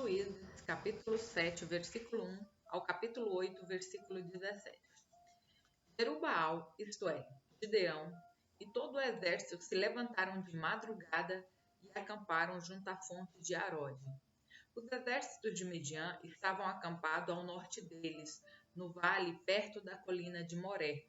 Juízes, capítulo 7, versículo 1 ao capítulo 8, versículo 17. Jerubaal, isto é, Gideão, e todo o exército se levantaram de madrugada e acamparam junto à fonte de Arode. Os exércitos de Midian estavam acampados ao norte deles, no vale perto da colina de Moré.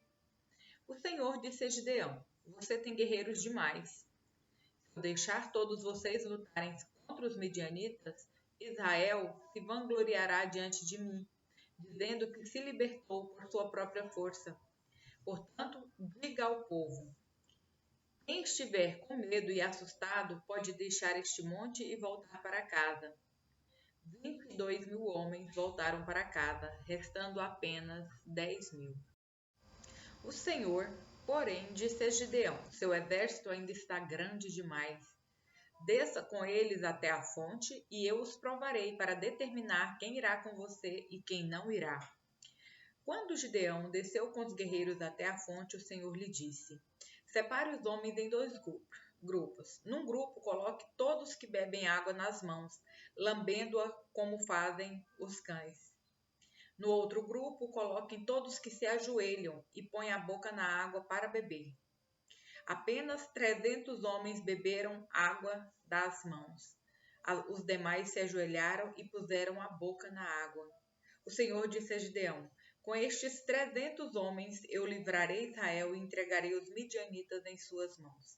O Senhor disse a Gideão: Você tem guerreiros demais. Se eu deixar todos vocês lutarem contra os midianitas, Israel se vangloriará diante de mim, dizendo que se libertou por sua própria força. Portanto, diga ao povo: quem estiver com medo e assustado pode deixar este monte e voltar para casa. 22.000 homens voltaram para casa, restando apenas 10.000. O Senhor, porém, disse a Gideão: Seu exército ainda está grande demais. Desça com eles até a fonte, e eu os provarei para determinar quem irá com você e quem não irá. Quando Gideão desceu com os guerreiros até a fonte, o Senhor lhe disse: Separe os homens em 2 grupos. Num grupo, coloque todos que bebem água nas mãos, lambendo-a como fazem os cães. No outro grupo, coloquem todos que se ajoelham e põem a boca na água para beber. Apenas 300 homens beberam água das mãos. Os demais se ajoelharam e puseram a boca na água. O Senhor disse a Gideão: Com estes 300 homens eu livrarei Israel e entregarei os midianitas em suas mãos.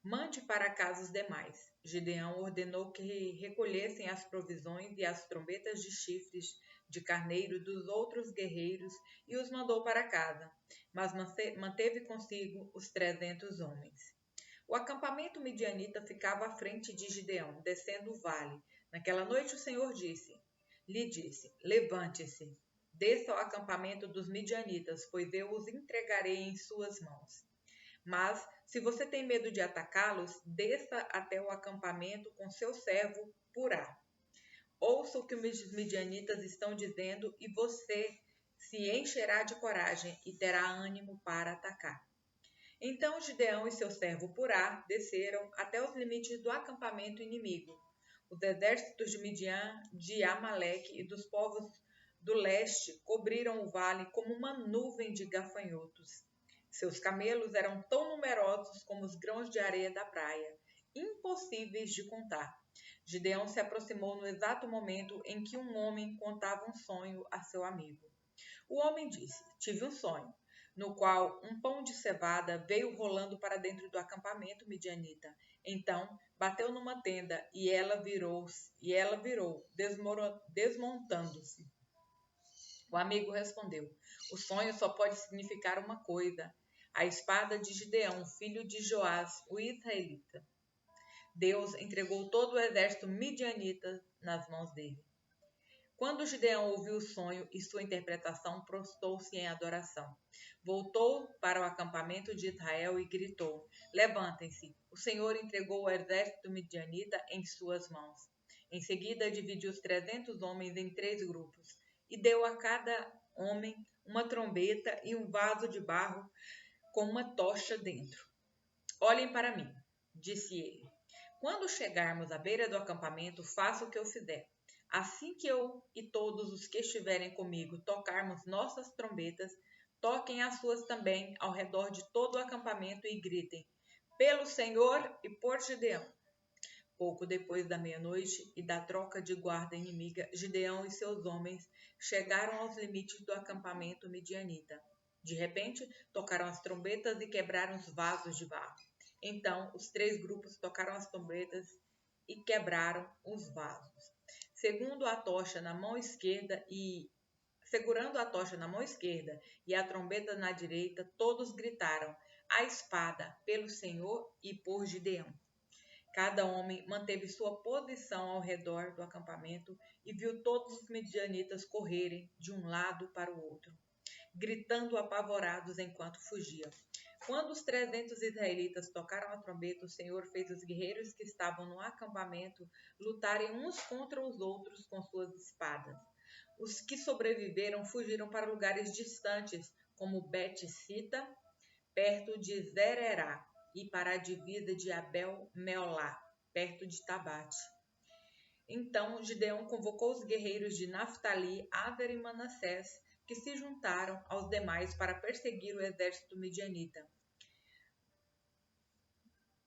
Mande para casa os demais. Gideão ordenou que recolhessem as provisões e as trombetas de chifres de carneiro dos outros guerreiros e os mandou para casa, mas manteve consigo os 300 homens. O acampamento midianita ficava à frente de Gideão, descendo o vale. Naquela noite o Senhor lhe disse: Levante-se, desça ao acampamento dos midianitas, pois eu os entregarei em suas mãos. Mas, se você tem medo de atacá-los, desça até o acampamento com seu servo Purá. Ouça o que os midianitas estão dizendo e você se encherá de coragem e terá ânimo para atacar. Então Gideão e seu servo Purá desceram até os limites do acampamento inimigo. Os exércitos de Midian, de Amaleque e dos povos do leste cobriram o vale como uma nuvem de gafanhotos. Seus camelos eram tão numerosos como os grãos de areia da praia, impossíveis de contar. Gideão se aproximou no exato momento em que um homem contava um sonho a seu amigo. O homem disse: Tive um sonho, no qual um pão de cevada veio rolando para dentro do acampamento midianita. Então, bateu numa tenda e ela virou, desmontando-se. O amigo respondeu: O sonho só pode significar uma coisa: a espada de Gideão, filho de Joás, o israelita. Deus entregou todo o exército midianita nas mãos dele. Quando Gideão ouviu o sonho e sua interpretação, prostrou-se em adoração. Voltou para o acampamento de Israel e gritou: Levantem-se, o Senhor entregou o exército midianita em suas mãos. Em seguida, dividiu os 300 homens em 3 grupos e deu a cada homem uma trombeta e um vaso de barro com uma tocha dentro. Olhem para mim, disse ele. Quando chegarmos à beira do acampamento, faça o que eu fizer. Assim que eu e todos os que estiverem comigo tocarmos nossas trombetas, toquem as suas também ao redor de todo o acampamento e gritem: Pelo Senhor e por Gideão. Pouco depois da meia-noite e da troca de guarda inimiga, Gideão e seus homens chegaram aos limites do acampamento midianita. De repente, tocaram as trombetas e quebraram os vasos de barro. Então, os 3 grupos tocaram as trombetas e quebraram os vasos. Segurando a tocha na mão esquerda e a trombeta na direita, todos gritaram: A espada, pelo Senhor e por Gideão. Cada homem manteve sua posição ao redor do acampamento e viu todos os midianitas correrem de um lado para o outro, gritando apavorados enquanto fugiam. Quando os 300 israelitas tocaram a trombeta, o Senhor fez os guerreiros que estavam no acampamento lutarem uns contra os outros com suas espadas. Os que sobreviveram fugiram para lugares distantes, como Bet-Sita, perto de Zererá, e para a divisa de Abel-Meolá, perto de Tabate. Então Gideão convocou os guerreiros de Naftali, Aser e Manassés, que se juntaram aos demais para perseguir o exército midianita.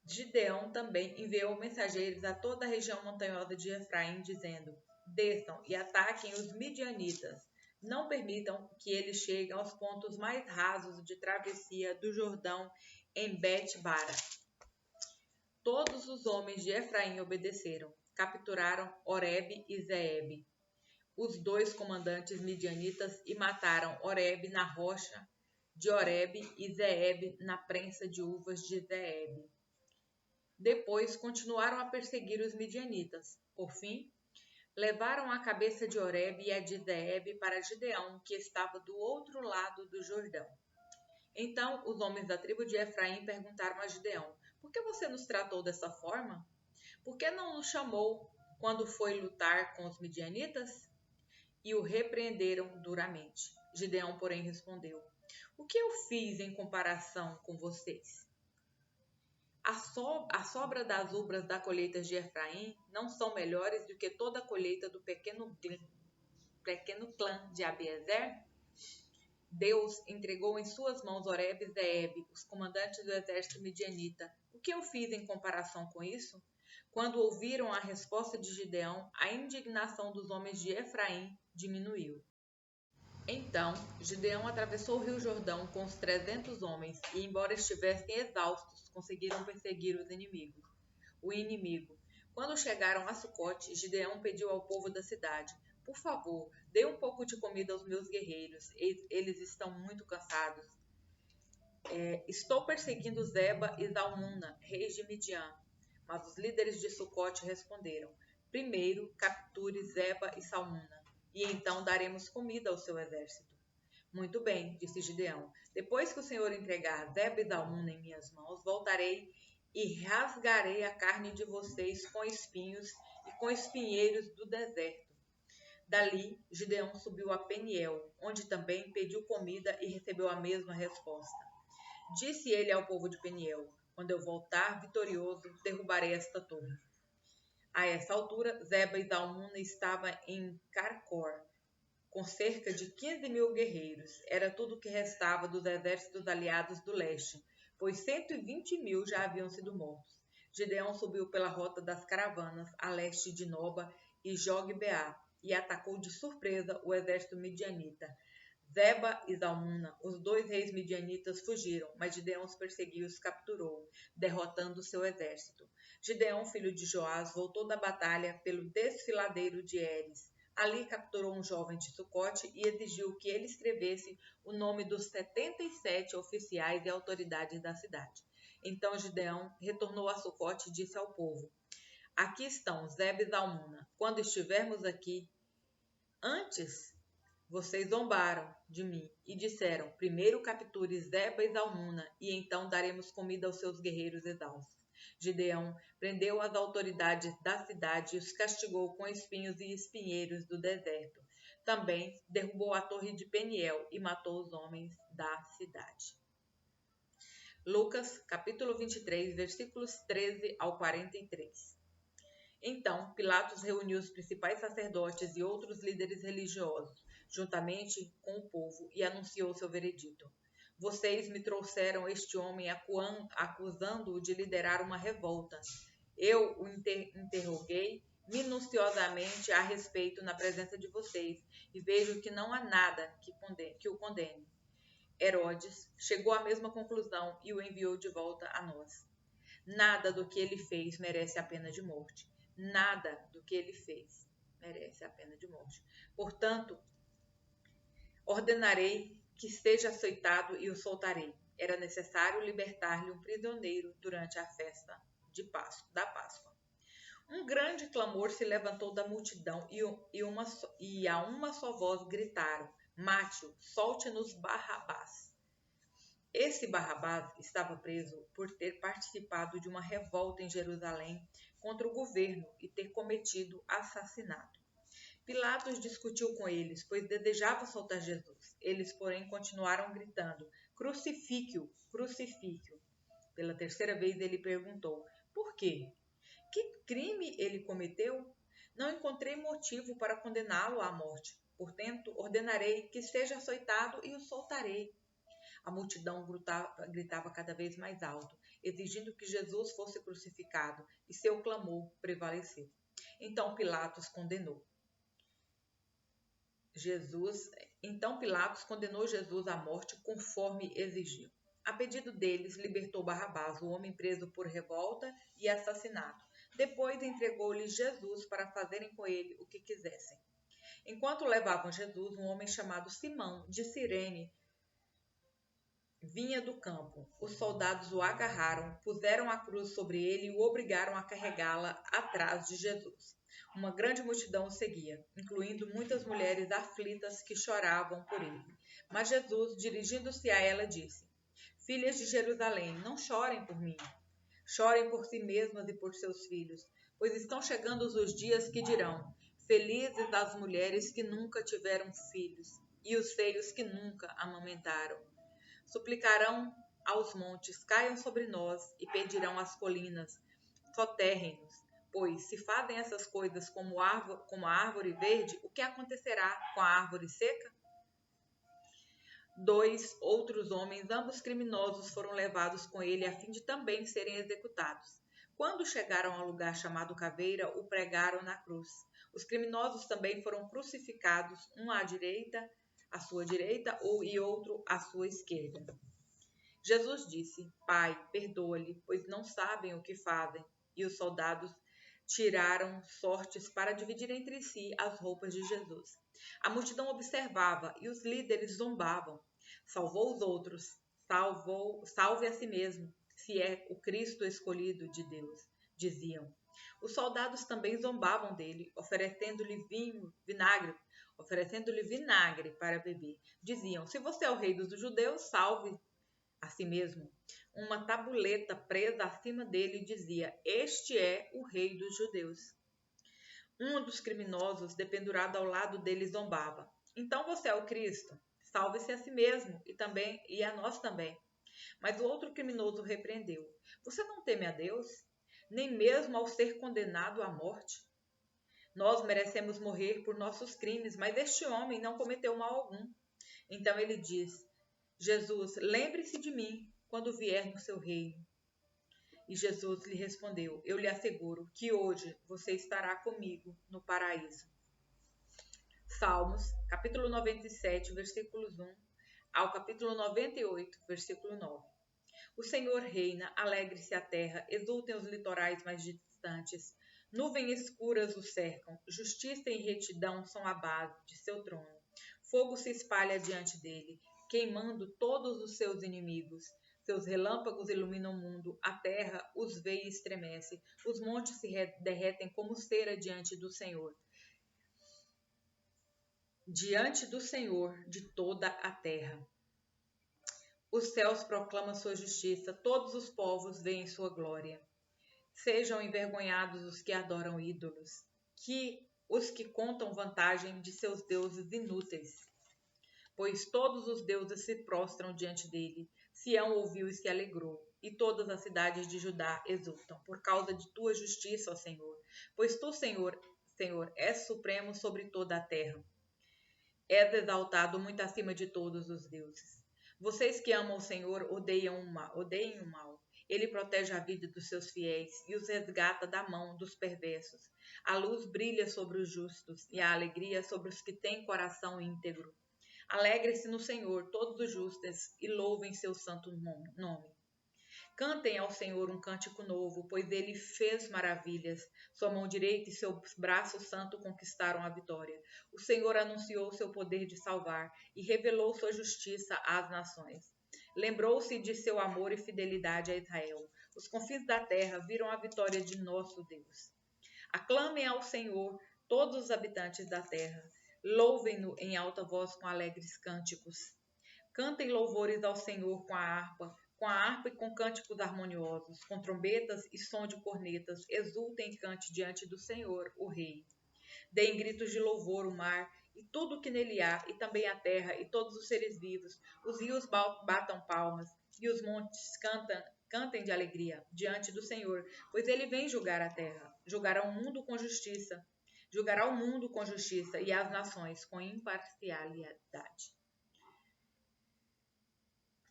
Gideão também enviou mensageiros a toda a região montanhosa de Efraim, dizendo: desçam e ataquem os midianitas. Não permitam que eles cheguem aos pontos mais rasos de travessia do Jordão em Bet-bara. Todos os homens de Efraim obedeceram. Capturaram Oreb e Zeeb, os dois comandantes midianitas, e mataram Oreb na rocha de Oreb e Zeeb na prensa de uvas de Zeeb. Depois continuaram a perseguir os midianitas. Por fim, levaram a cabeça de Oreb e a de Zeeb para Gideão, que estava do outro lado do Jordão. Então os homens da tribo de Efraim perguntaram a Gideão: por que você nos tratou dessa forma? Por que não nos chamou quando foi lutar com os midianitas? E o repreenderam duramente. Gideão, porém, respondeu: o que eu fiz em comparação com vocês? A sobra das uvas da colheita de Efraim não são melhores do que toda a colheita do pequeno clã de Abiezer? Deus entregou em suas mãos Oreb e Zeeb, os comandantes do exército midianita. O que eu fiz em comparação com isso? Quando ouviram a resposta de Gideão, a indignação dos homens de Efraim diminuiu. Então Gideão atravessou o rio Jordão com os 300 homens e, embora estivessem exaustos, conseguiram perseguir o inimigo. Quando chegaram a Sucote, Gideão pediu ao povo da cidade: por favor, dê um pouco de comida aos meus guerreiros, eles estão muito cansados. Estou perseguindo Zeba e Zalmuna, reis de Midian. Mas os líderes de Sucote responderam: primeiro capture Zeba e Salmuna, e então daremos comida ao seu exército. Muito bem, disse Gideão. Depois que o Senhor entregar Zeba e Zalmuna em minhas mãos, voltarei e rasgarei a carne de vocês com espinhos e com espinheiros do deserto. Dali, Gideão subiu a Peniel, onde também pediu comida e recebeu a mesma resposta. Disse ele ao povo de Peniel: quando eu voltar vitorioso, derrubarei esta torre. A essa altura, Zeba e Zalmuna estavam em Carcor, com cerca de 15.000 guerreiros. Era tudo o que restava dos exércitos aliados do leste, pois 120.000 já haviam sido mortos. Gideão subiu pela rota das caravanas, a leste de Noba e Jogbeá, e atacou de surpresa o exército midianita. Zeba e Zalmuna, os dois reis midianitas, fugiram, mas Gideão os perseguiu e os capturou, derrotando seu exército. Gideão, filho de Joás, voltou da batalha pelo desfiladeiro de Eres. Ali capturou um jovem de Sucote e exigiu que ele escrevesse o nome dos 77 oficiais e autoridades da cidade. Então Gideão retornou a Sucote e disse ao povo: aqui estão Zeba e Zalmuna. Quando estivermos aqui, antes vocês zombaram de mim e disseram: primeiro capture Zeba e Zalmuna, e então daremos comida aos seus guerreiros exaustos. Gideão prendeu as autoridades da cidade e os castigou com espinhos e espinheiros do deserto. Também derrubou a torre de Peniel e matou os homens da cidade. Lucas, capítulo 23, versículos 13 ao 43. Então Pilatos reuniu os principais sacerdotes e outros líderes religiosos, juntamente com o povo, e anunciou seu veredito: vocês me trouxeram este homem acusando-o de liderar uma revolta. Eu o interroguei minuciosamente a respeito na presença de vocês e vejo que não há nada que o condene. Herodes chegou à mesma conclusão e o enviou de volta a nós. Nada do que ele fez merece a pena de morte. Nada do que ele fez merece a pena de morte. Portanto, ordenarei que seja açoitado e o soltarei. Era necessário libertar-lhe um prisioneiro durante a festa da Páscoa. Um grande clamor se levantou da multidão e a uma só voz gritaram: mate-o, solte-nos Barrabás. Esse Barrabás estava preso por ter participado de uma revolta em Jerusalém contra o governo e ter cometido assassinato. Pilatos discutiu com eles, pois desejava soltar Jesus. Eles, porém, continuaram gritando: crucifique-o, crucifique-o. Pela terceira vez ele perguntou: por quê? Que crime ele cometeu? não encontrei motivo para condená-lo à morte. Portanto, ordenarei que seja açoitado e o soltarei. A multidão gritava cada vez mais alto, exigindo que Jesus fosse crucificado, e seu clamor prevaleceu. Então Pilatos condenou Jesus à morte conforme exigiu. A pedido deles, libertou Barrabás, o homem preso por revolta e assassinato. Depois entregou-lhes Jesus para fazerem com ele o que quisessem. Enquanto levavam Jesus, um homem chamado Simão, de Cirene, vinha do campo. Os soldados o agarraram, puseram a cruz sobre ele e o obrigaram a carregá-la atrás de Jesus. Uma grande multidão o seguia, incluindo muitas mulheres aflitas que choravam por ele. Mas Jesus, dirigindo-se a ela, disse: Filhas de Jerusalém, não chorem por mim. Chorem por si mesmas e por seus filhos, pois estão chegando os dias que dirão: Felizes as mulheres que nunca tiveram filhos e os seios que nunca amamentaram. Suplicarão aos montes, caiam sobre nós, e pedirão às colinas, soterrem-nos. Pois, se fazem essas coisas como a árvore verde, o que acontecerá com a árvore seca? 2 outros homens, ambos criminosos, foram levados com ele a fim de também serem executados. Quando chegaram ao lugar chamado Caveira, o pregaram na cruz. Os criminosos também foram crucificados, um à sua direita, e outro à sua esquerda. Jesus disse: Pai, perdoa-lhe, pois não sabem o que fazem. E os soldados tiraram sortes para dividir entre si as roupas de Jesus. A multidão observava e os líderes zombavam. Salvou os outros, salve a si mesmo, se é o Cristo escolhido de Deus, diziam. Os soldados também zombavam dele, oferecendo-lhe vinagre para beber. Diziam: Se você é o rei dos judeus, salve a si mesmo. Uma tabuleta presa acima dele dizia: Este é o rei dos judeus. Um dos criminosos, dependurado ao lado dele, zombava: Então você é o Cristo? Salve-se a si mesmo e a nós também. Mas o outro criminoso repreendeu: Você não teme a Deus, nem mesmo ao ser condenado à morte? Nós merecemos morrer por nossos crimes, mas este homem não cometeu mal algum. Então ele diz: Jesus, lembre-se de mim quando vier no seu reino. E Jesus lhe respondeu: Eu lhe asseguro que hoje você estará comigo no paraíso. Salmos, capítulo 97, versículos 1 ao capítulo 98, versículo 9. O Senhor reina, alegre-se a terra, exultem os litorais mais distantes. Nuvens escuras o cercam, justiça e retidão são a base de seu trono. Fogo se espalha diante dele, queimando todos os seus inimigos. Seus relâmpagos iluminam o mundo, a terra os vê e estremece, os montes se derretem como cera diante do Senhor de toda a terra. Os céus proclamam sua justiça, todos os povos veem sua glória. Sejam envergonhados os que adoram ídolos, os que contam vantagem de seus deuses inúteis. Pois todos os deuses se prostram diante dele. Sião ouviu e se alegrou, e todas as cidades de Judá exultam, por causa de tua justiça, ó Senhor. Pois tu, Senhor, és supremo sobre toda a terra. És exaltado muito acima de todos os deuses. Vocês que amam o Senhor odeiem o mal. Ele protege a vida dos seus fiéis e os resgata da mão dos perversos. A luz brilha sobre os justos e a alegria sobre os que têm coração íntegro. Alegre-se no Senhor todos os justos e louvem seu santo nome. Cantem ao Senhor um cântico novo, pois ele fez maravilhas. Sua mão direita e seu braço santo conquistaram a vitória. O Senhor anunciou seu poder de salvar e revelou sua justiça às nações. Lembrou-se de seu amor e fidelidade a Israel. Os confins da terra viram a vitória de nosso Deus. Aclamem ao Senhor todos os habitantes da terra. Louvem-no em alta voz com alegres cânticos. Cantem louvores ao Senhor com a harpa e com cânticos harmoniosos, com trombetas e som de cornetas. Exultem e cante diante do Senhor, o Rei. Deem gritos de louvor o mar e tudo o que nele há, e também a terra e todos os seres vivos. Os rios batam palmas e os montes cantem de alegria diante do Senhor, pois ele vem julgar a terra. Julgará o mundo com justiça. julgará o mundo com justiça e as nações com imparcialidade.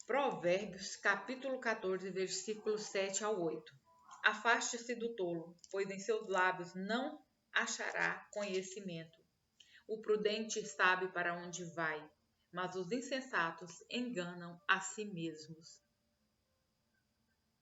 Provérbios, capítulo 14, versículos 7 ao 8. Afaste-se do tolo, pois em seus lábios não achará conhecimento. O prudente sabe para onde vai, mas os insensatos enganam a si mesmos.